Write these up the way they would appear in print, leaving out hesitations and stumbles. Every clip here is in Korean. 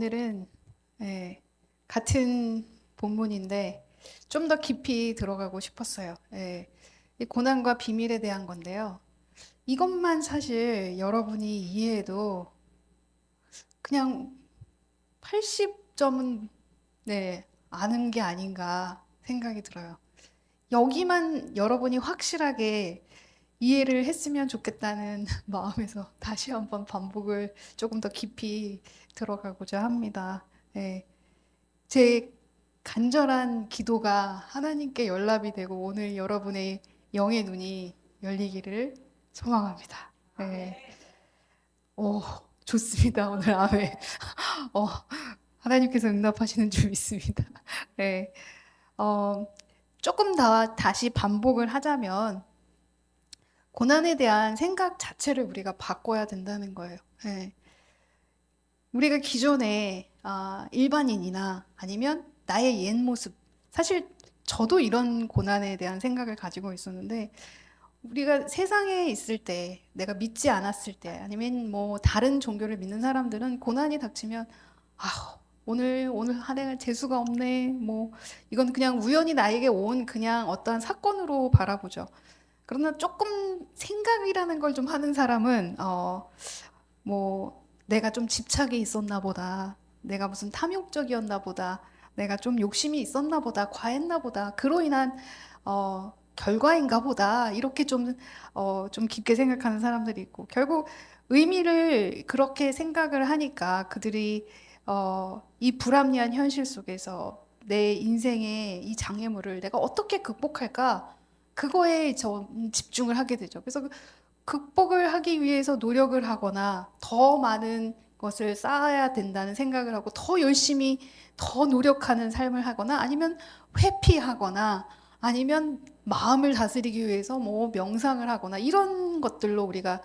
오늘은 예, 같은 본문인데 좀 더 깊이 들어가고 싶었어요. 이 고난과 비밀에 대한 건데요. 이것만 사실 여러분이 이해해도 그냥 80점은 아는 게 아닌가 생각이 들어요. 여기만 여러분이 확실하게 이해를 했으면 좋겠다는 마음에서 다시 한번 반복을 조금 더 깊이 들어가고자 합니다. 예. 제 간절한 기도가 하나님께 연락이 되고 오늘 여러분의 영의 눈이 열리기를 소망합니다. 네. 오, 좋습니다. 오늘 아멘. 어, 하나님께서 응답하시는 줄 믿습니다. 네. 어, 조금 더 다시 반복을 하자면 고난에 대한 생각 자체를 우리가 바꿔야 된다는 거예요. 네. 우리가 기존에 일반인이나 아니면 나의 옛 모습, 사실 저도 이런 고난에 대한 생각을 가지고 있었는데 우리가 세상에 있을 때 내가 믿지 않았을 때 아니면 뭐 다른 종교를 믿는 사람들은 고난이 닥치면 오늘 한 해가 재수가 없네 뭐 이건 그냥 우연히 나에게 온 그냥 어떠한 사건으로 바라보죠. 그러나 조금 생각이라는 걸 좀 하는 사람은 뭐 내가 좀 집착이 있었나 보다. 내가 무슨 탐욕적이었나 보다. 내가 좀 욕심이 있었나 보다. 과했나 보다. 그로 인한 결과인가 보다. 이렇게 좀 깊게 생각하는 사람들이 있고 결국 의미를 그렇게 생각을 하니까 그들이 이 불합리한 현실 속에서 내 인생의 이 장애물을 내가 어떻게 극복할까? 그거에 집중을 하게 되죠. 그래서 극복을 하기 위해서 노력을 하거나 더 많은 것을 쌓아야 된다는 생각을 하고 더 열심히 더 노력하는 삶을 하거나 아니면 회피하거나 아니면 마음을 다스리기 위해서 뭐 명상을 하거나 이런 것들로 우리가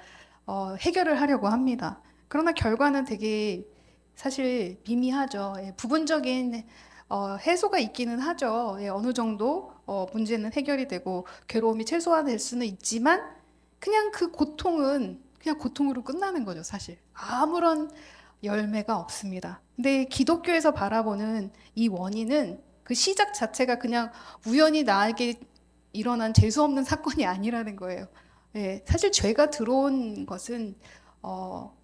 해결을 하려고 합니다. 그러나 결과는 되게 사실 미미하죠. 부분적인 해소가 있기는 하죠. 어느 정도 문제는 해결이 되고 괴로움이 최소화될 수는 있지만 그냥 그 고통은 그냥 고통으로 끝나는 거죠, 사실. 아무런 열매가 없습니다. 근데 기독교에서 바라보는 이 원인은 그 시작 자체가 그냥 우연히 나에게 일어난 재수 없는 사건이 아니라는 거예요. 사실 죄가 들어온 것은 어,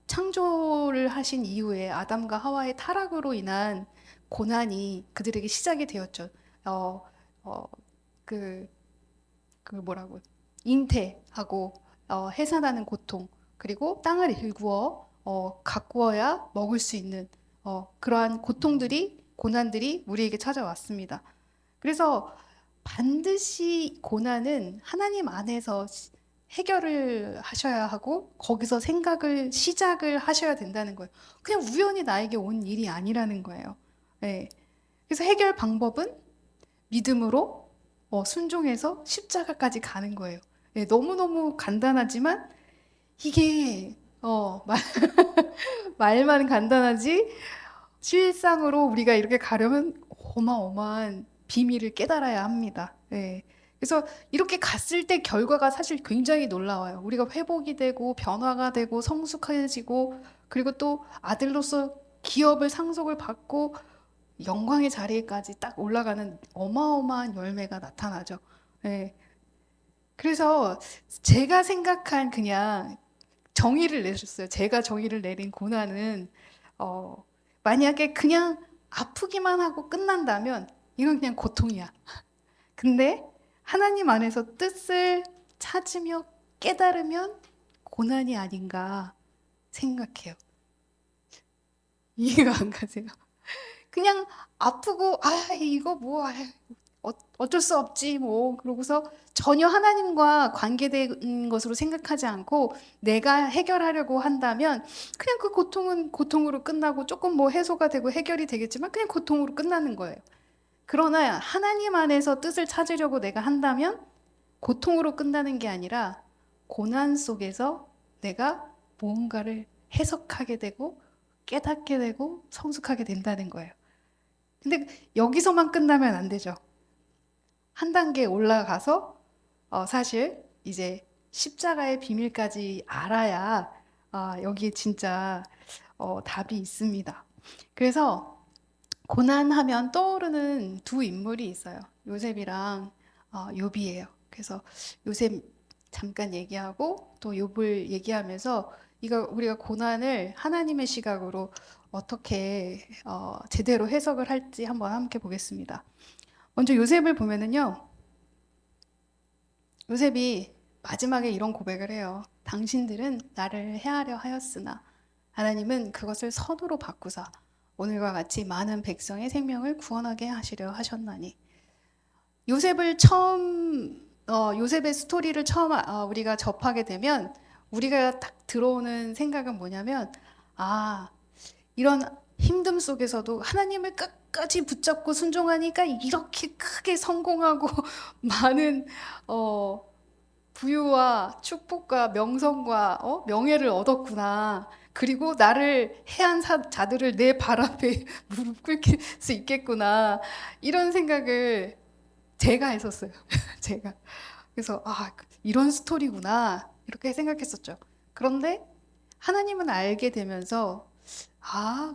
창조를 하신 이후에 아담과 하와의 타락으로 인한 고난이 그들에게 시작이 되었죠. 어, 어, 그 뭐라고 잉태하고 해산하는 고통 그리고 땅을 일구어 가꾸어야 먹을 수 있는 그러한 고통들이 고난들이 우리에게 찾아왔습니다. 그래서 반드시 고난은 하나님 안에서 해결을 하셔야 하고 거기서 생각을 시작을 하셔야 된다는 거예요. 그냥 우연히 나에게 온 일이 아니라는 거예요. 네. 그래서 해결 방법은 믿음으로 순종해서 십자가까지 가는 거예요. 예, 너무너무 간단하지만 이게 말만 간단하지 실상으로 우리가 이렇게 가려면 어마어마한 비밀을 깨달아야 합니다. 예. 그래서 이렇게 갔을 때 결과가 사실 굉장히 놀라워요. 우리가 회복이 되고 변화가 되고 성숙해지고 그리고 또 아들로서 기업을 상속을 받고 영광의 자리에까지 딱 올라가는 어마어마한 열매가 나타나죠. 예. 그래서 제가 생각한 그냥 정의를 내셨어요. 제가 정의를 내린 고난은 어, 만약에 그냥 아프기만 하고 끝난다면 이건 그냥 고통이야. 근데 하나님 안에서 뜻을 찾으며 깨달으면 고난이 아닌가 생각해요. 이해가 안 가세요? 그냥 아프고 이거 뭐 어쩔 수 없지 뭐 그러고서 전혀 하나님과 관계된 것으로 생각하지 않고 내가 해결하려고 한다면 그냥 그 고통은 고통으로 끝나고 조금 뭐 해소가 되고 해결이 되겠지만 그냥 고통으로 끝나는 거예요. 그러나 하나님 안에서 뜻을 찾으려고 내가 한다면 고통으로 끝나는 게 아니라 고난 속에서 내가 무언가를 해석하게 되고 깨닫게 되고 성숙하게 된다는 거예요. 근데 여기서만 끝나면 안 되죠. 한 단계 올라가서 사실 이제 십자가의 비밀까지 알아야 여기에 진짜 답이 있습니다. 그래서 고난하면 떠오르는 두 인물이 있어요. 요셉이랑 욥이에요. 그래서 요셉 잠깐 얘기하고 또 욥을 얘기하면서 이거 우리가 고난을 하나님의 시각으로 어떻게 제대로 해석을 할지 한번 함께 보겠습니다. 먼저 요셉을 보면은요. 요셉이 마지막에 이런 고백을 해요. 당신들은 나를 해하려 하였으나 하나님은 그것을 선으로 바꾸사 오늘과 같이 많은 백성의 생명을 구원하게 하시려 하셨나니. 요셉의 스토리를 처음 우리가 접하게 되면 우리가 딱 들어오는 생각은 뭐냐면, 이런 힘듦 속에서도 하나님을 끝까지 붙잡고 순종하니까 이렇게 크게 성공하고 많은 부유와 축복과 명성과 명예를 얻었구나. 그리고 나를 해한 자들을 내 발 앞에 무릎 꿇힐 수 있겠구나. 이런 생각을 제가 했었어요. 제가. 그래서 이런 스토리구나. 이렇게 생각했었죠. 그런데 하나님은 알게 되면서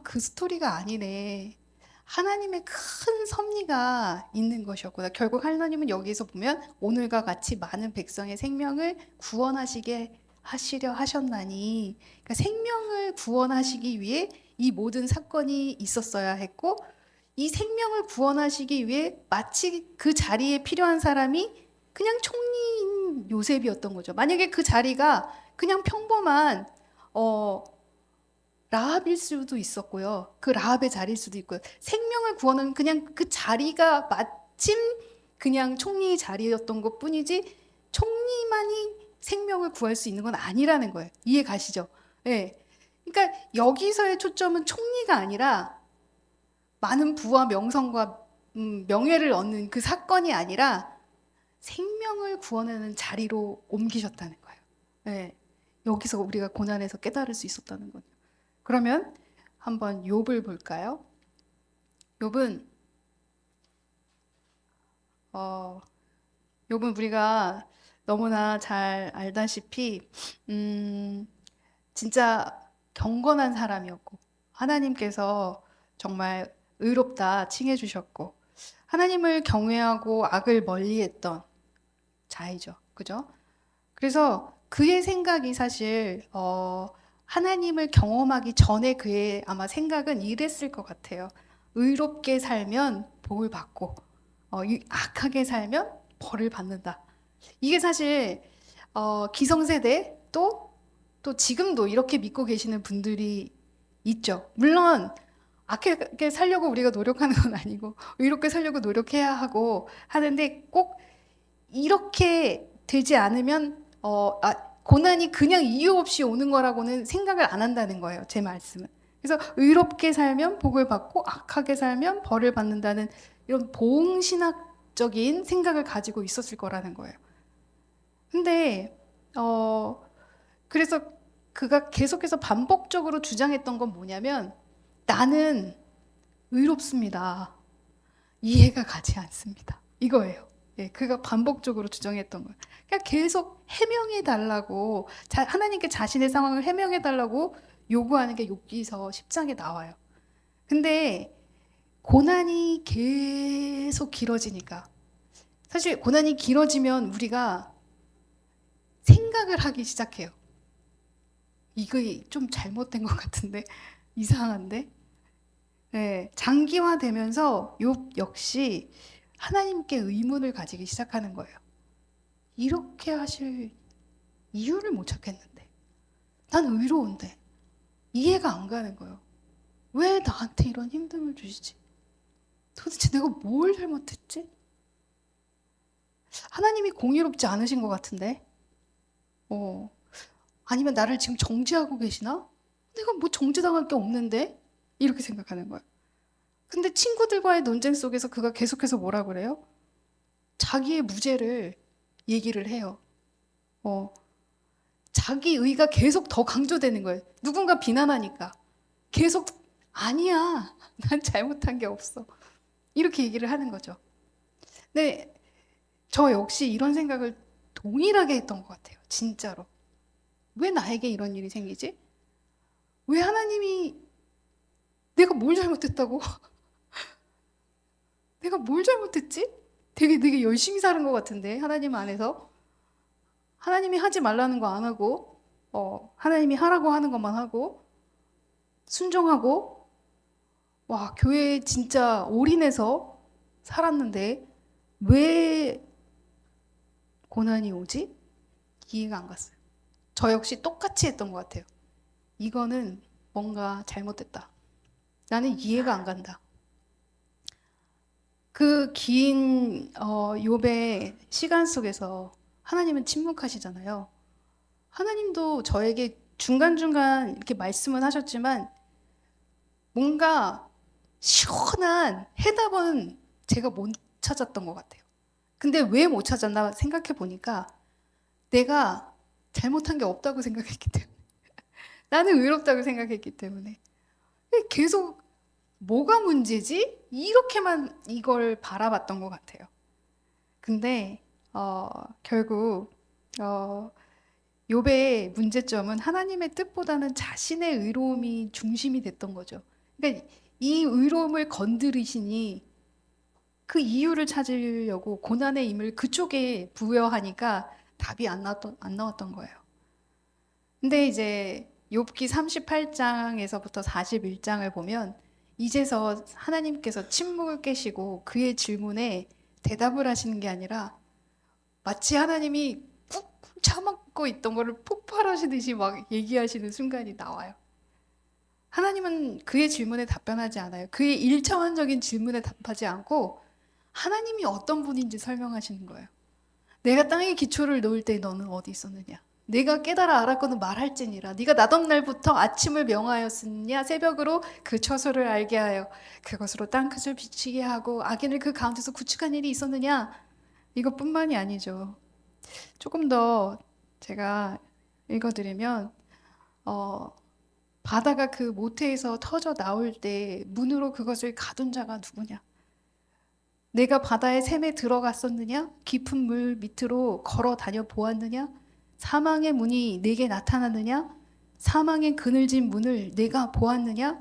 그 스토리가 아니네. 하나님의 큰 섭리가 있는 것이었구나. 결국 하나님은 여기서 보면 오늘과 같이 많은 백성의 생명을 구원하시게 하시려 하셨나니. 그러니까 생명을 구원하시기 위해 이 모든 사건이 있었어야 했고, 이 생명을 구원하시기 위해 마치 그 자리에 필요한 사람이 그냥 총리인 요셉이었던 거죠. 만약에 그 자리가 그냥 평범한 라합일 수도 있었고요. 그 라합의 자리일 수도 있고요. 생명을 구원하는 그냥 그 자리가 마침 그냥 총리의 자리였던 것 뿐이지 총리만이 생명을 구할 수 있는 건 아니라는 거예요. 이해 가시죠? 네. 그러니까 여기서의 초점은 총리가 아니라 많은 부와 명성과 명예를 얻는 그 사건이 아니라 생명을 구원하는 자리로 옮기셨다는 거예요. 네. 여기서 우리가 고난에서 깨달을 수 있었다는 거죠. 그러면 한번 욥을 볼까요? 욥은 우리가 너무나 잘 알다시피 진짜 경건한 사람이었고 하나님께서 정말 의롭다 칭해 주셨고 하나님을 경외하고 악을 멀리했던 자이죠. 그죠? 그래서 그의 생각이 사실 하나님을 경험하기 전에 그의 아마 생각은 이랬을 것 같아요. 의롭게 살면 복을 받고 악하게 살면 벌을 받는다. 이게 사실 기성세대 또 지금도 이렇게 믿고 계시는 분들이 있죠. 물론 악하게 살려고 우리가 노력하는 건 아니고 의롭게 살려고 노력해야 하고 하는데 꼭 이렇게 되지 않으면 고난이 그냥 이유 없이 오는 거라고는 생각을 안 한다는 거예요. 제 말씀은. 그래서 의롭게 살면 복을 받고 악하게 살면 벌을 받는다는 이런 보응신학적인 생각을 가지고 있었을 거라는 거예요. 근데 그래서 그가 계속해서 반복적으로 주장했던 건 뭐냐면 나는 의롭습니다. 이해가 가지 않습니다. 이거예요. 예, 그가 반복적으로 주장했던 거예요. 그러니까 계속 해명해 달라고 하나님께 자신의 상황을 해명해 달라고 요구하는 게 욥기서 10장에 나와요. 근데 고난이 계속 길어지니까 사실 고난이 길어지면 우리가 생각을 하기 시작해요. 이거 좀 잘못된 것 같은데 이상한데 네, 장기화되면서 욥 역시 하나님께 의문을 가지기 시작하는 거예요. 이렇게 하실 이유를 못 찾겠는데. 난 의로운데. 이해가 안 가는 거예요. 왜 나한테 이런 힘듦을 주시지? 도대체 내가 뭘 잘못했지? 하나님이 공의롭지 않으신 것 같은데? 아니면 나를 지금 정죄하고 계시나? 내가 뭐 정죄당할 게 없는데? 이렇게 생각하는 거예요. 근데 친구들과의 논쟁 속에서 그가 계속해서 뭐라 그래요? 자기의 무죄를 얘기를 해요. 자기 의가 계속 더 강조되는 거예요. 누군가 비난하니까. 계속, 아니야. 난 잘못한 게 없어. 이렇게 얘기를 하는 거죠. 근데 저 역시 이런 생각을 동일하게 했던 것 같아요. 진짜로. 왜 나에게 이런 일이 생기지? 왜 하나님이 내가 뭘 잘못했다고? 내가 뭘 잘못했지? 되게 열심히 사는 것 같은데, 하나님 안에서. 하나님이 하지 말라는 거 안 하고, 하나님이 하라고 하는 것만 하고, 순종하고, 와, 교회에 진짜 올인해서 살았는데, 왜 고난이 오지? 이해가 안 갔어요. 저 역시 똑같이 했던 것 같아요. 이거는 뭔가 잘못됐다. 나는 이해가 안 간다. 그 긴 욥의 시간 속에서 하나님은 침묵하시잖아요. 하나님도 저에게 중간중간 이렇게 말씀은 하셨지만 뭔가 시원한 해답은 제가 못 찾았던 것 같아요. 근데 왜 못 찾았나 생각해 보니까 내가 잘못한 게 없다고 생각했기 때문에 나는 의롭다고 생각했기 때문에 계속 뭐가 문제지? 이렇게만 이걸 바라봤던 것 같아요. 근데 결국 어, 욥의 문제점은 하나님의 뜻보다는 자신의 의로움이 중심이 됐던 거죠. 그러니까 이 의로움을 건드리시니 그 이유를 찾으려고 고난의 임을 그쪽에 부여하니까 답이 안 나왔던 거예요. 근데 이제 욥기 38장에서부터 41장을 보면 이제서 하나님께서 침묵을 깨시고 그의 질문에 대답을 하시는 게 아니라 마치 하나님이 꾹 참고 있던 거를 폭발하시듯이 막 얘기하시는 순간이 나와요. 하나님은 그의 질문에 답변하지 않아요. 그의 일차원적인 질문에 답하지 않고 하나님이 어떤 분인지 설명하시는 거예요. 내가 땅에 기초를 놓을 때 너는 어디 있었느냐? 내가 깨달아 알았거든 말할지니라. 네가 나던 날부터 아침을 명하였느냐? 새벽으로 그 처소를 알게 하여 그것으로 땅끝을 비치게 하고 악인을 그 가운데서 구축한 일이 있었느냐? 이것뿐만이 아니죠. 조금 더 제가 읽어드리면 어, 바다가 그 모태에서 터져 나올 때 문으로 그것을 가둔 자가 누구냐? 내가 바다의 샘에 들어갔었느냐? 깊은 물 밑으로 걸어 다녀 보았느냐? 사망의 문이 내게 나타났느냐? 사망의 그늘진 문을 내가 보았느냐?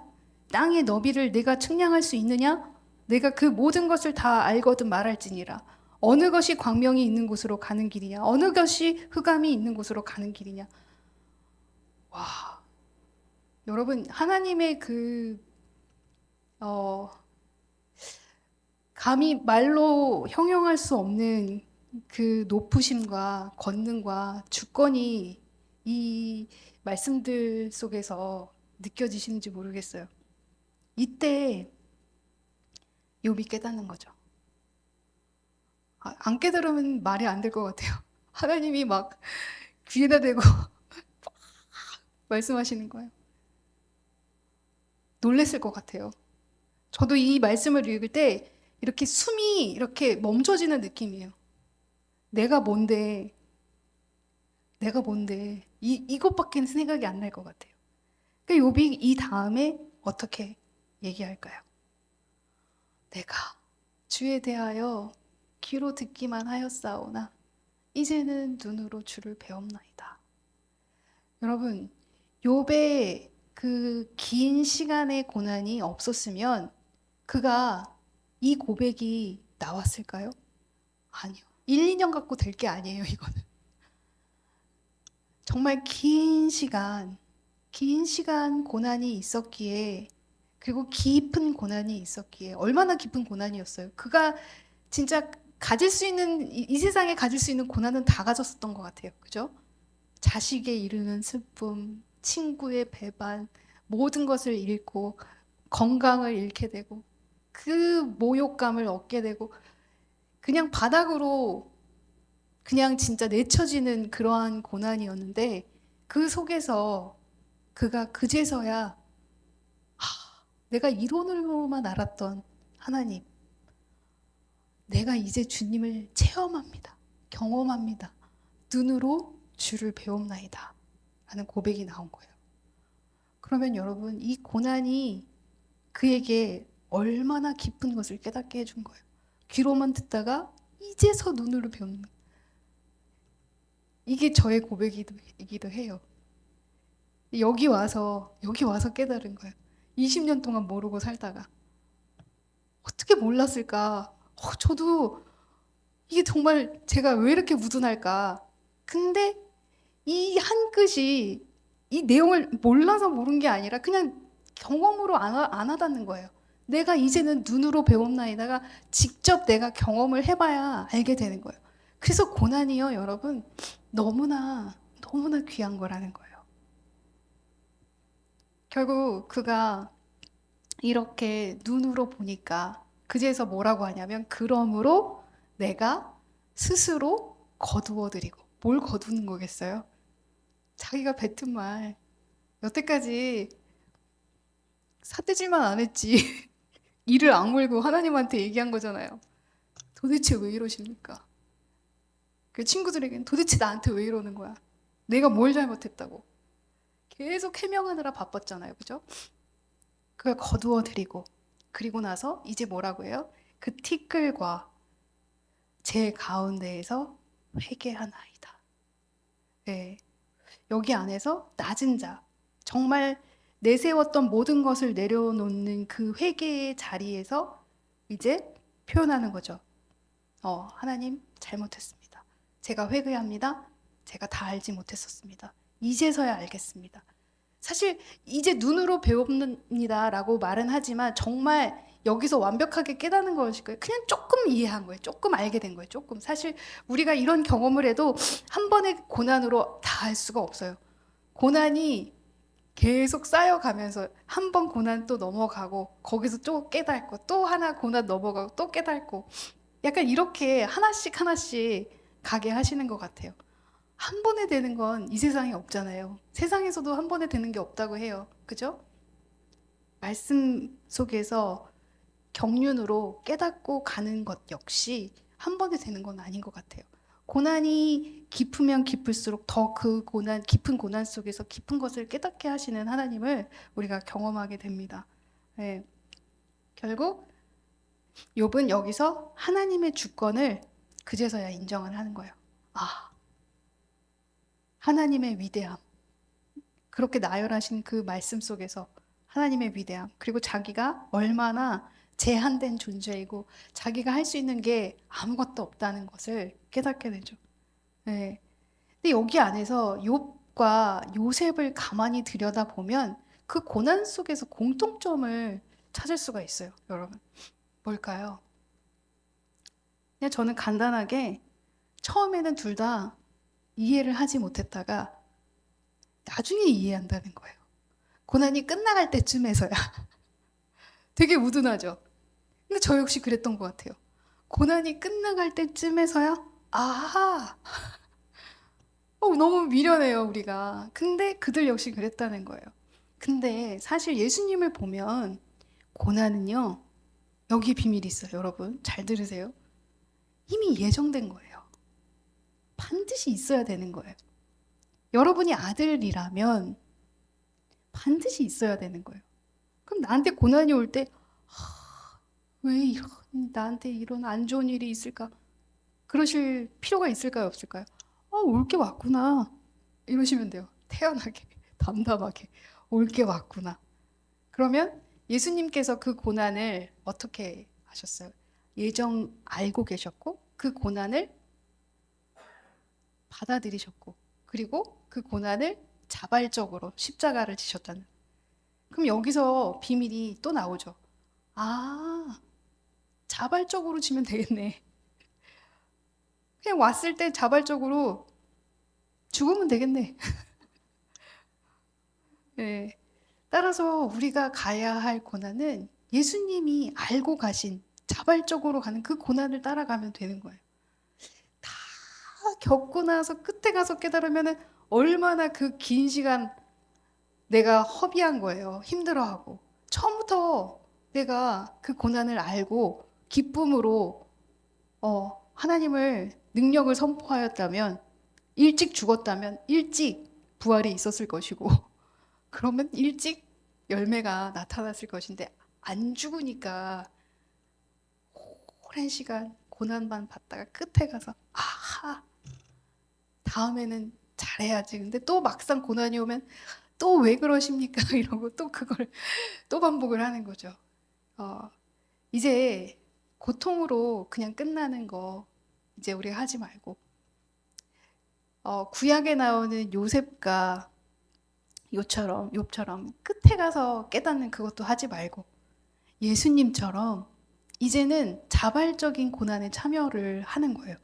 땅의 너비를 내가 측량할 수 있느냐? 내가 그 모든 것을 다 알거든 말할지니라. 어느 것이 광명이 있는 곳으로 가는 길이냐? 어느 것이 흑암이 있는 곳으로 가는 길이냐? 와, 여러분 하나님의 어, 감히 말로 형용할 수 없는 그 높으심과 권능과 주권이 이 말씀들 속에서 느껴지시는지 모르겠어요. 이때 욥이 깨닫는 거죠. 안 깨달으면 말이 안 될 것 같아요. 하나님이 막 귀에다 대고 말씀하시는 거예요. 놀랬을 것 같아요. 저도 이 말씀을 읽을 때 이렇게 숨이 이렇게 멈춰지는 느낌이에요. 내가 뭔데, 내가 뭔데, 이것밖에 생각이 안 날 것 같아요. 그러니까 욥이 이 다음에 어떻게 얘기할까요? 내가 주에 대하여 귀로 듣기만 하였사오나 이제는 눈으로 주를 배움나이다. 여러분, 욥의 그 긴 시간의 고난이 없었으면 그가 이 고백이 나왔을까요? 아니요. 1, 2년 갖고 될 게 아니에요, 이거는. 정말 긴 시간 고난이 있었기에, 그리고 깊은 고난이 있었기에, 얼마나 깊은 고난이었어요. 그가 진짜 가질 수 있는, 이 세상에 가질 수 있는 고난은 다 가졌었던 것 같아요. 그죠? 자식에 이르는 슬픔, 친구의 배반, 모든 것을 잃고, 건강을 잃게 되고, 그 모욕감을 얻게 되고, 그냥 바닥으로 그냥 진짜 내쳐지는 그러한 고난이었는데, 그 속에서 그가 그제서야 내가 이론으로만 알았던 하나님, 내가 이제 주님을 체험합니다. 경험합니다. 눈으로 주를 배움나이다. 라는 고백이 나온 거예요. 그러면 여러분, 이 고난이 그에게 얼마나 깊은 것을 깨닫게 해준 거예요. 귀로만 듣다가 이제서 눈으로 배우는 거예요. 이게 저의 고백이기도 해요. 여기 와서 깨달은 거예요. 20년 동안 모르고 살다가 어떻게 몰랐을까? 저도 이게 정말 제가 왜 이렇게 무둔할까? 근데 이 한 끝이 이 내용을 몰라서 모른 게 아니라 그냥 경험으로 안 와닿는 거예요. 내가 이제는 눈으로 배웠나이다가 직접 내가 경험을 해봐야 알게 되는 거예요. 그래서 고난이요, 여러분, 너무나 너무나 귀한 거라는 거예요. 결국 그가 이렇게 눈으로 보니까 그제서 뭐라고 하냐면 그러므로 내가 스스로 거두어드리고 뭘 거두는 거겠어요? 자기가 뱉은 말 여태까지 삿대질만 안 했지 이를 악물고 하나님한테 얘기한 거잖아요. 도대체 왜 이러십니까? 그 친구들에겐 도대체 나한테 왜 이러는 거야? 내가 뭘 잘못했다고? 계속 해명하느라 바빴잖아요. 그죠? 그걸 거두어드리고 그리고 나서 이제 뭐라고 해요? 그 티끌과 제 가운데에서 회개하나이다. 네. 여기 안에서 낮은 자, 정말 내세웠던 모든 것을 내려놓는 그 회개의 자리에서 이제 표현하는 거죠. 하나님 잘못했습니다. 제가 회개합니다. 제가 다 알지 못했었습니다. 이제서야 알겠습니다. 사실 이제 눈으로 배웁니다라고 말은 하지만 정말 여기서 완벽하게 깨닫는 것일 거예요. 그냥 조금 이해한 거예요. 조금 알게 된 거예요. 조금. 사실 우리가 이런 경험을 해도 한 번의 고난으로 다 알 수가 없어요. 고난이 계속 쌓여가면서 한 번 고난 또 넘어가고 거기서 또 깨닫고 또 하나 고난 넘어가고 또 깨닫고 약간 이렇게 하나씩 하나씩 가게 하시는 것 같아요. 한 번에 되는 건 이 세상에 없잖아요. 세상에서도 한 번에 되는 게 없다고 해요. 그죠? 말씀 속에서 경륜으로 깨닫고 가는 것 역시 한 번에 되는 건 아닌 것 같아요. 고난이 깊으면 깊을수록 더 그 고난, 깊은 고난 속에서 깊은 것을 깨닫게 하시는 하나님을 우리가 경험하게 됩니다. 네. 결국 욥은 여기서 하나님의 주권을 그제서야 인정을 하는 거예요. 아, 하나님의 위대함. 그렇게 나열하신 그 말씀 속에서 하나님의 위대함, 그리고 자기가 얼마나 제한된 존재이고 자기가 할 수 있는 게 아무것도 없다는 것을 깨닫게 되죠. 네. 근데 여기 안에서 욥과 요셉을 가만히 들여다보면 그 고난 속에서 공통점을 찾을 수가 있어요, 여러분. 뭘까요? 그냥 저는 간단하게 처음에는 둘 다 이해를 하지 못했다가 나중에 이해한다는 거예요. 고난이 끝나갈 때쯤에서야 되게 우둔하죠. 근데 저 역시 그랬던 것 같아요. 고난이 끝나갈 때쯤에서야 아하, 너무 미련해요 우리가. 근데 그들 역시 그랬다는 거예요. 근데 사실 예수님을 보면 고난은요, 여기 비밀이 있어요. 여러분 잘 들으세요. 이미 예정된 거예요. 반드시 있어야 되는 거예요. 여러분이 아들이라면 반드시 있어야 되는 거예요. 그럼 나한테 고난이 올 때 왜 이런 나한테 이런 안 좋은 일이 있을까? 그러실 필요가 있을까요, 없을까요? 올 게 왔구나. 이러시면 돼요. 태연하게, 담담하게. 올 게 왔구나. 그러면 예수님께서 그 고난을 어떻게 하셨어요? 예정 알고 계셨고, 그 고난을 받아들이셨고, 그리고 그 고난을 자발적으로 십자가를 지셨다는. 그럼 여기서 비밀이 또 나오죠. 아, 자발적으로 지면 되겠네. 그냥 왔을 때 자발적으로 죽으면 되겠네. 네. 따라서 우리가 가야 할 고난은 예수님이 알고 가신 자발적으로 가는 그 고난을 따라가면 되는 거예요. 다 겪고 나서 끝에 가서 깨달으면 얼마나 그 긴 시간 내가 허비한 거예요. 힘들어하고. 처음부터 내가 그 고난을 알고 기쁨으로 하나님을 능력을 선포하였다면 일찍 죽었다면 일찍 부활이 있었을 것이고 그러면 일찍 열매가 나타났을 것인데 안 죽으니까 오랜 시간 고난만 받다가 끝에 가서 아하 다음에는 잘해야지. 근데 또 막상 고난이 오면 또 왜 그러십니까? 이러고 또 그걸 또 반복을 하는 거죠. 이제 고통으로 그냥 끝나는 거 이제 우리가 하지 말고 구약에 나오는 요셉과 욥처럼 끝에 가서 깨닫는 그것도 하지 말고 예수님처럼 이제는 자발적인 고난에 참여를 하는 거예요.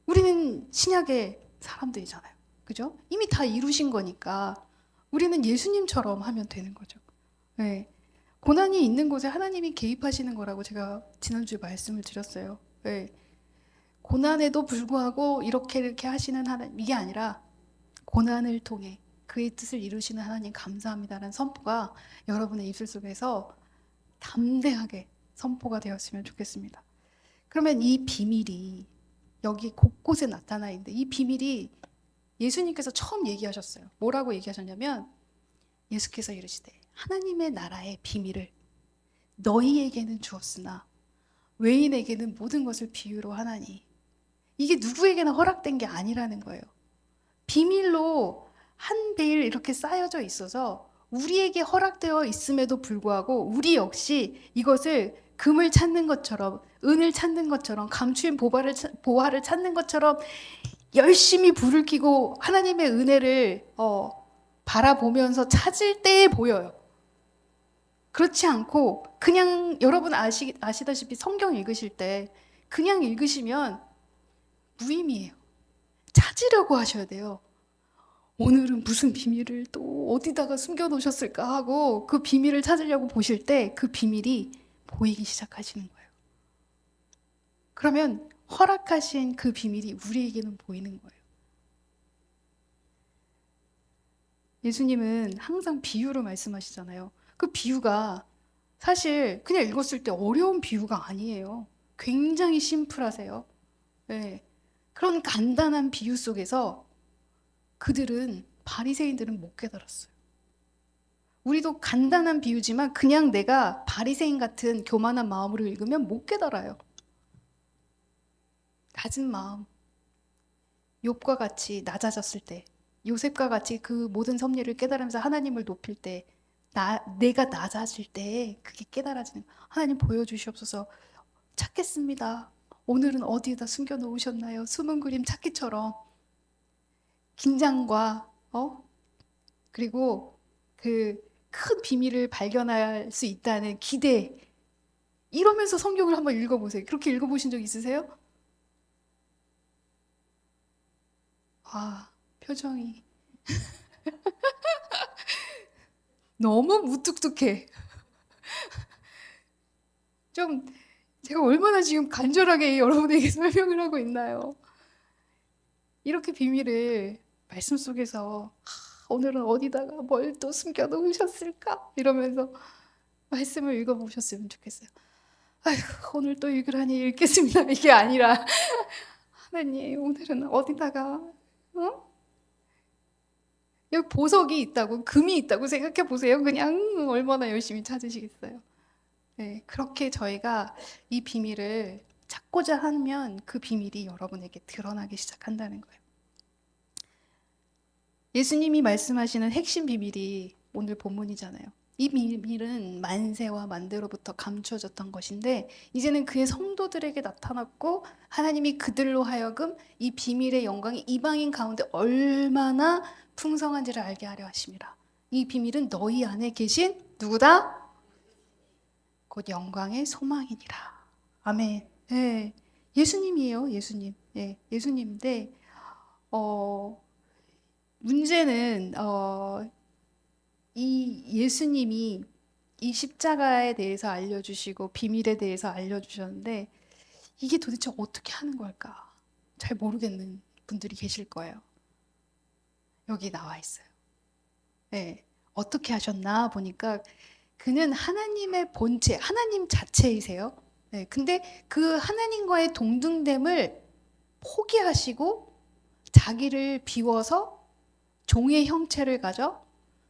우리는 신약의 사람들이잖아요. 그죠? 이미 다 이루신 거니까 우리는 예수님처럼 하면 되는 거죠. 네. 고난이 있는 곳에 하나님이 개입하시는 거라고 제가 지난주에 말씀을 드렸어요. 네. 고난에도 불구하고 이렇게 하시는 하나님, 이게 아니라 고난을 통해 그의 뜻을 이루시는 하나님 감사합니다라는 선포가 여러분의 입술 속에서 담대하게 선포가 되었으면 좋겠습니다. 그러면 이 비밀이 여기 곳곳에 나타나 있는데 이 비밀이 예수님께서 처음 얘기하셨어요. 뭐라고 얘기하셨냐면 예수께서 이르시되 하나님의 나라의 비밀을 너희에게는 주었으나 외인에게는 모든 것을 비유로 하나니. 이게 누구에게나 허락된 게 아니라는 거예요. 비밀로 한 베일 이렇게 쌓여져 있어서 우리에게 허락되어 있음에도 불구하고 우리 역시 이것을 금을 찾는 것처럼 은을 찾는 것처럼 감추인 보화를 찾는 것처럼 열심히 불을 켜고 하나님의 은혜를 바라보면서 찾을 때에 보여요. 그렇지 않고 그냥 여러분 아시다시피 성경 읽으실 때 그냥 읽으시면 무의미해요. 찾으려고 하셔야 돼요. 오늘은 무슨 비밀을 또 어디다가 숨겨놓으셨을까 하고 그 비밀을 찾으려고 보실 때 그 비밀이 보이기 시작하시는 거예요. 그러면 허락하신 그 비밀이 우리에게는 보이는 거예요. 예수님은 항상 비유로 말씀하시잖아요. 그 비유가 사실 그냥 읽었을 때 어려운 비유가 아니에요. 굉장히 심플하세요. 네. 그런 간단한 비유 속에서 바리새인들은 못 깨달았어요. 우리도 간단한 비유지만 그냥 내가 바리새인 같은 교만한 마음으로 읽으면 못 깨달아요. 낮은 마음, 욥과 같이 낮아졌을 때, 요셉과 같이 그 모든 섭리를 깨달으면서 하나님을 높일 때, 내가 낮아질 때 그게 깨달아지는 거예요. 하나님 보여주시옵소서. 찾겠습니다. 오늘은 어디에다 숨겨놓으셨나요? 숨은 그림 찾기처럼 긴장과 그리고 그 큰 비밀을 발견할 수 있다는 기대, 이러면서 성경을 한번 읽어보세요. 그렇게 읽어보신 적 있으세요? 표정이 너무 무뚝뚝해. 좀 제가 얼마나 지금 간절하게 여러분에게 설명을 하고 있나요? 이렇게 비밀을 말씀 속에서 오늘은 어디다가 뭘 또 숨겨놓으셨을까? 이러면서 말씀을 읽어보셨으면 좋겠어요. 아이고, 오늘 또 읽으라니 읽겠습니다. 이게 아니라 하나님 오늘은 어디다가 여기 보석이 있다고, 금이 있다고 생각해 보세요. 그냥 얼마나 열심히 찾으시겠어요. 네, 그렇게 저희가 이 비밀을 찾고자 하면 그 비밀이 여러분에게 드러나기 시작한다는 거예요. 예수님이 말씀하시는 핵심 비밀이 오늘 본문이잖아요. 이 비밀은 만세와 만대로부터 감추어졌던 것인데 이제는 그의 성도들에게 나타났고 하나님이 그들로 하여금 이 비밀의 영광이 이방인 가운데 얼마나 풍성한지를 알게 하려 하심이라. 이 비밀은 너희 안에 계신 누구다? 곧 영광의 소망이니라. 아멘. 네, 예수님이에요. 예수님. 네, 예수님인데 문제는 이 예수님이 이 십자가에 대해서 알려주시고 비밀에 대해서 알려주셨는데 이게 도대체 어떻게 하는 걸까? 잘 모르겠는 분들이 계실 거예요. 여기 나와 있어요. 네, 어떻게 하셨나 보니까 그는 하나님의 본체, 하나님 자체이세요. 네, 근데 그 하나님과의 동등됨을 포기하시고 자기를 비워서 종의 형체를 가져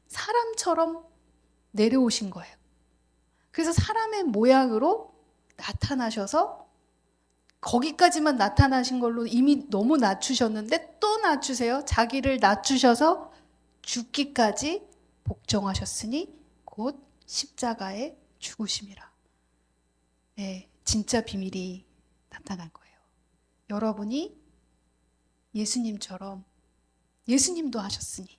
사람처럼 내려오신 거예요. 그래서 사람의 모양으로 나타나셔서 거기까지만 나타나신 걸로 이미 너무 낮추셨는데 또 낮추세요. 자기를 낮추셔서 죽기까지 복종하셨으니 곧 십자가에 죽으심이라. 네, 진짜 비밀이 나타난 거예요. 여러분이 예수님처럼 예수님도 하셨으니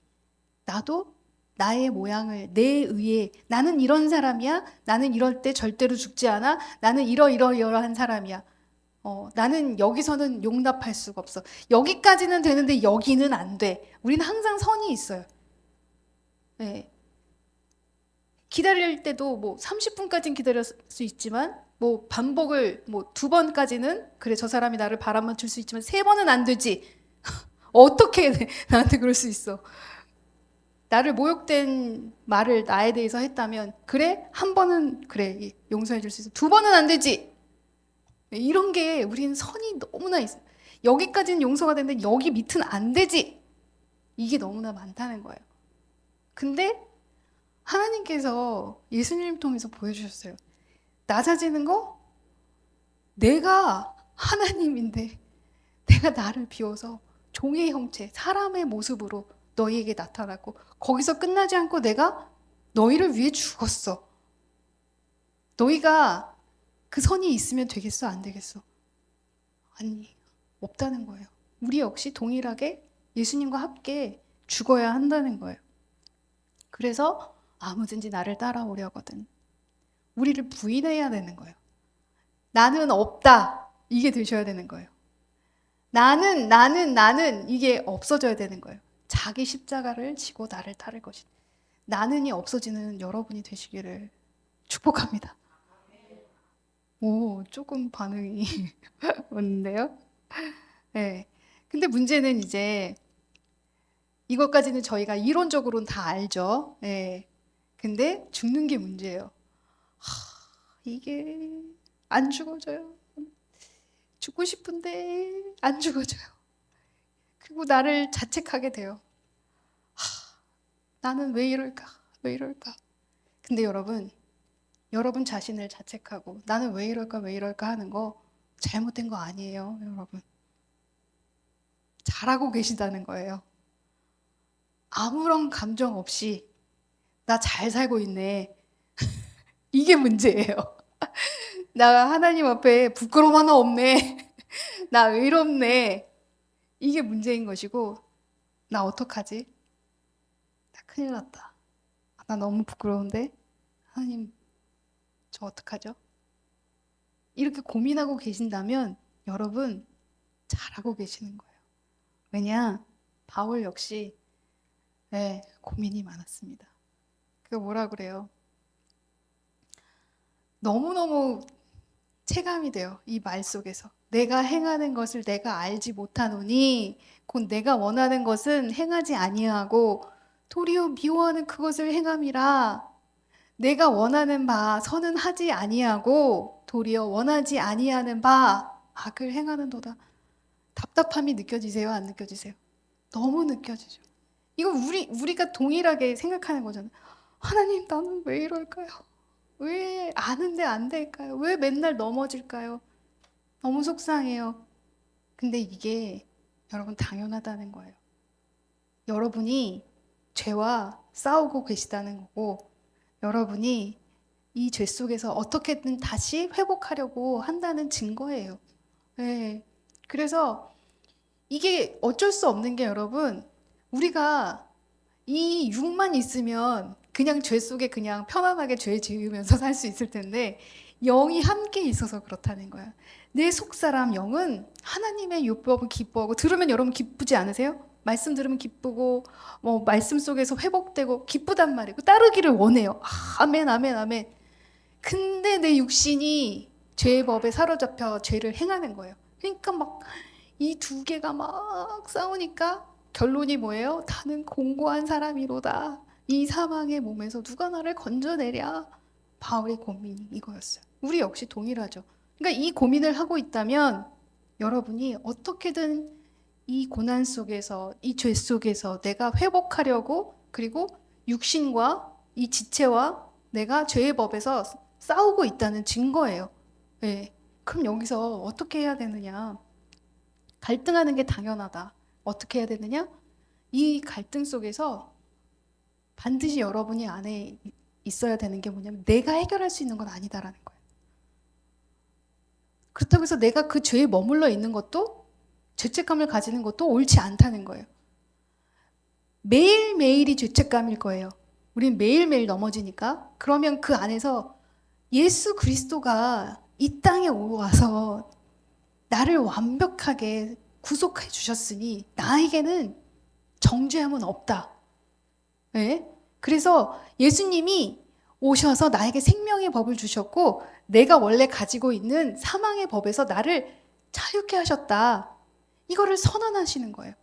나도 나의 모양을 내 의에 나는 이런 사람이야. 나는 이럴 때 절대로 죽지 않아. 나는 이러이러한 사람이야. 나는 여기서는 용납할 수가 없어. 여기까지는 되는데 여기는 안 돼. 우리는 항상 선이 있어요. 네. 기다릴 때도 뭐 30분까지는 기다릴 수 있지만 뭐 반복을 뭐 2번까지는 그래 저 사람이 나를 바람맞출 수 있지만 3번은 안 되지. 어떻게 나한테 그럴 수 있어? 나를 모욕된 말을 나에 대해서 했다면 그래 한 번은 그래 용서해 줄 수 있어. 2번은 안 되지. 이런 게 우리는 선이 너무나 있어요. 여기까지는 용서가 되는데 여기 밑은 안 되지. 이게 너무나 많다는 거예요. 근데 하나님께서 예수님 통해서 보여주셨어요. 낮아지는 거? 내가 하나님인데 내가 나를 비워서 종의 형체, 사람의 모습으로 너희에게 나타났고 거기서 끝나지 않고 내가 너희를 위해 죽었어. 너희가 그 선이 있으면 되겠어? 안 되겠어? 아니, 없다는 거예요. 우리 역시 동일하게 예수님과 함께 죽어야 한다는 거예요. 그래서 아무든지 나를 따라오려거든 우리를 부인해야 되는 거예요. 나는 없다. 이게 되셔야 되는 거예요. 나는 이게 없어져야 되는 거예요. 자기 십자가를 지고 나를 따를 것이. 나는이 없어지는 여러분이 되시기를 축복합니다. 오, 조금 반응이 오는데요. 네. 근데 문제는 이제 이것까지는 저희가 이론적으로는 다 알죠. 네. 근데 죽는 게 문제예요. 이게 안 죽어져요. 죽고 싶은데 안 죽어져요. 그리고 나를 자책하게 돼요. 나는 왜 이럴까? 왜 이럴까? 근데 여러분 자신을 자책하고 나는 왜 이럴까? 왜 이럴까? 하는 거 잘못된 거 아니에요, 여러분. 잘하고 계시다는 거예요. 아무런 감정 없이 나 잘 살고 있네. 이게 문제예요. 나 하나님 앞에 부끄러움 하나 없네. 나 의롭네. 이게 문제인 것이고 나 어떡하지? 나 큰일 났다. 나 너무 부끄러운데? 하나님, 저 어떡하죠? 이렇게 고민하고 계신다면 여러분 잘하고 계시는 거예요. 왜냐? 바울 역시 네, 고민이 많았습니다. 그거 뭐라 그래요? 너무너무 체감이 돼요. 이 말 속에서. 내가 행하는 것을 내가 알지 못하노니 곧 내가 원하는 것은 행하지 아니하고 도리어 미워하는 그것을 행함이라. 내가 원하는 바 선은 하지 아니하고 도리어 원하지 아니하는 바 악을 행하는도다. 답답함이 느껴지세요? 안 느껴지세요? 너무 느껴지죠. 이거 우리가 동일하게 생각하는 거잖아요. 하나님, 나는 왜 이럴까요? 왜 아는데 안 될까요? 왜 맨날 넘어질까요? 너무 속상해요. 근데 이게 여러분 당연하다는 거예요. 여러분이 죄와 싸우고 계시다는 거고, 여러분이 이 죄 속에서 어떻게든 다시 회복하려고 한다는 증거예요. 네. 그래서 이게 어쩔 수 없는 게 여러분, 우리가 이 육만 있으면 그냥 죄 속에 그냥 편안하게 죄 지으면서 살 수 있을 텐데 영이 함께 있어서 그렇다는 거야. 내 속사람 영은 하나님의 율법을 기뻐하고 들으면 여러분 기쁘지 않으세요? 말씀 들으면 기쁘고 뭐 말씀 속에서 회복되고 기쁘단 말이고 따르기를 원해요. 아멘 아멘 아멘. 근데 내 육신이 죄의 법에 사로잡혀 죄를 행하는 거예요. 그러니까 막 이 두 개가 막 싸우니까 결론이 뭐예요? 나는 공고한 사람이로다. 이 사망의 몸에서 누가 나를 건져내랴. 바울의 고민이 이거였어요. 우리 역시 동일하죠. 그러니까 이 고민을 하고 있다면 여러분이 어떻게든 이 고난 속에서, 이 죄 속에서 내가 회복하려고 그리고 육신과 이 지체와 내가 죄의 법에서 싸우고 있다는 증거예요. 네. 그럼 여기서 어떻게 해야 되느냐? 갈등하는 게 당연하다. 어떻게 해야 되느냐? 이 갈등 속에서 반드시 여러분이 안에 있어야 되는 게 뭐냐면 내가 해결할 수 있는 건 아니다라는 거예요. 그렇다고 해서 내가 그 죄에 머물러 있는 것도 죄책감을 가지는 것도 옳지 않다는 거예요. 매일매일이 죄책감일 거예요. 우린 매일매일 넘어지니까. 그러면 그 안에서 예수 그리스도가 이 땅에 와서 나를 완벽하게 구속해 주셨으니 나에게는 정죄함은 없다. 네? 그래서 예수님이 오셔서 나에게 생명의 법을 주셨고 내가 원래 가지고 있는 사망의 법에서 나를 자유케 하셨다. 이거를 선언하시는 거예요.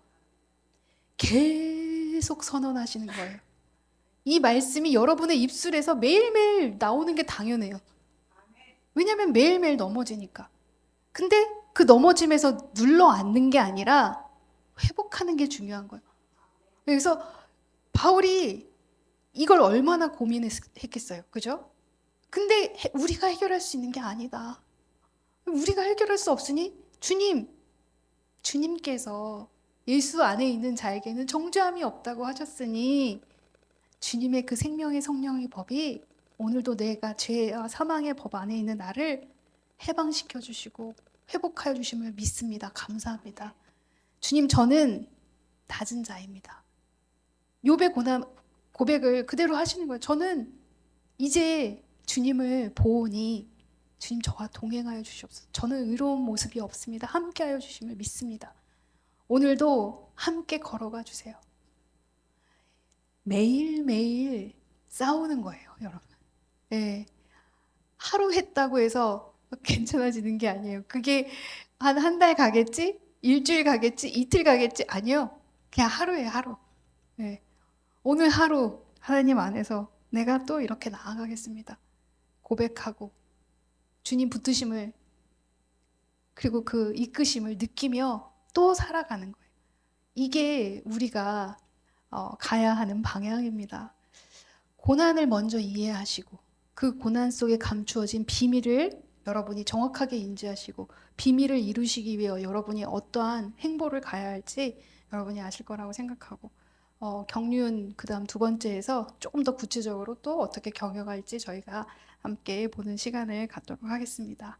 계속 선언하시는 거예요. 이 말씀이 여러분의 입술에서 매일매일 나오는 게 당연해요. 왜냐하면 매일매일 넘어지니까. 근데 그 넘어짐에서 눌러 앉는 게 아니라 회복하는 게 중요한 거예요. 그래서 바울이 이걸 얼마나 고민했겠어요. 그죠? 근데 우리가 해결할 수 있는 게 아니다. 우리가 해결할 수 없으니 주님께서 예수 안에 있는 자에게는 정죄함이 없다고 하셨으니 주님의 그 생명의 성령의 법이 오늘도 내가 죄와 사망의 법 안에 있는 나를 해방시켜 주시고 회복하여 주심을 믿습니다. 감사합니다. 주님, 저는 낮은 자입니다. 욥의 고백을 그대로 하시는 거예요. 저는 이제 주님을 보오니 주님 저와 동행하여 주시옵소서. 저는 의로운 모습이 없습니다. 함께하여 주심을 믿습니다. 오늘도 함께 걸어가 주세요. 매일매일 싸우는 거예요, 여러분. 네. 하루 했다고 해서 괜찮아지는 게 아니에요. 그게 한 달 가겠지? 일주일 가겠지? 이틀 가겠지? 아니요. 그냥 하루예요, 하루. 네. 오늘 하루 하나님 안에서 내가 또 이렇게 나아가겠습니다. 고백하고 주님 붙드심을 그리고 그 이끄심을 느끼며 또 살아가는 거예요. 이게 우리가 가야 하는 방향입니다. 고난을 먼저 이해하시고 그 고난 속에 감추어진 비밀을 여러분이 정확하게 인지하시고 비밀을 이루시기 위해 여러분이 어떠한 행보를 가야 할지 여러분이 아실 거라고 생각하고 경륜 그다음 두 번째에서 조금 더 구체적으로 또 어떻게 경영할지 저희가 함께 보는 시간을 갖도록 하겠습니다.